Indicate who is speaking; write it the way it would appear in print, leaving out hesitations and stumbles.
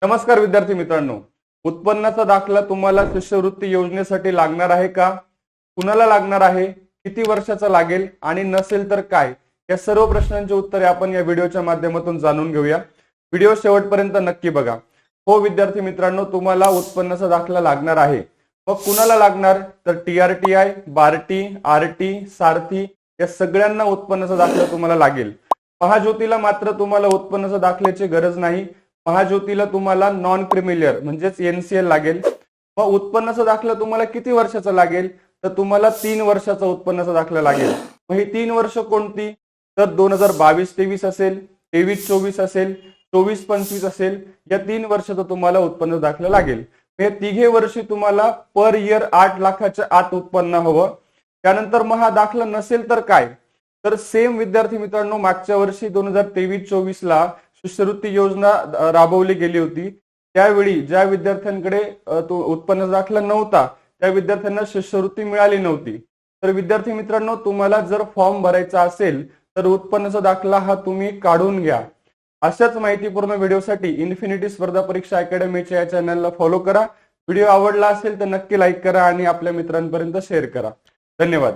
Speaker 1: नमस्कार विद्यार्थी मित्रांनो, उत्पन्नाचा दाखला तुम्हाला शिष्यवृत्ती योजनेसाठी लागणार आहे का? कुणाला लागणार आहे? किती वर्षाचा लागेल आणि नसेल तर काय? या सर्व प्रश्नांची उत्तरे आपण या व्हिडिओच्या माध्यमातून जाणून घेऊया. व्हिडिओ शेवटपर्यंत नक्की बघा. हो विद्यार्थी मित्रांनो, तुम्हाला उत्पन्नाचा दाखला लागणार आहे. मग कुणाला लागणार? तर TRTI, बार्टी, आरटी, सारथी या सगळ्यांना उत्पन्नाचा दाखला तुम्हाला लागेल. महाज्योतीला मात्र तुम्हाला उत्पन्नाचा दाखल्याची गरज नाही. महाज्योतीला तुम्हाला नॉन क्रिमिलियर म्हणजेच NCL लागेल. मग उत्पन्नाचा दाखला तुम्हाला किती वर्षाचा लागेल? तर तुम्हाला 3 वर्षाचा उत्पन्नाचा दाखला लागेल. मग ही 3 वर्ष कोणती? तर 2022-23 असेल, 23-24 असेल, 24-25 असेल. या 3 वर्षाचा तुम्हाला उत्पन्न दाखला लागेल. हे तिघे वर्षी तुम्हाला पर इयर 8 लाखाच्या आत उत्पन्न हवं. त्यानंतर मग हा दाखला नसेल तर काय? तर सेम विद्यार्थी मित्रांनो, मागच्या वर्षी 2023-24 ला शिष्यवृत्ती योजना राबवली गेली होती. त्यावेळी ज्या विद्यार्थ्यांकडे तो उत्पन्नाचा दाखला नव्हता त्या विद्यार्थ्यांना शिष्यवृत्ती मिळाली नव्हती. तर विद्यार्थी मित्रांनो, तुम्हाला जर फॉर्म भरायचा असेल तर उत्पन्नाचा दाखला हा तुम्ही काढून घ्या. अशाच माहितीपूर्ण व्हिडिओसाठी इन्फिनिटी स्पर्धा परीक्षा अकॅडमीच्या या चॅनलला फॉलो करा. व्हिडिओ आवडला असेल तर नक्की लाईक करा आणि आपल्या मित्रांपर्यंत शेअर करा. धन्यवाद.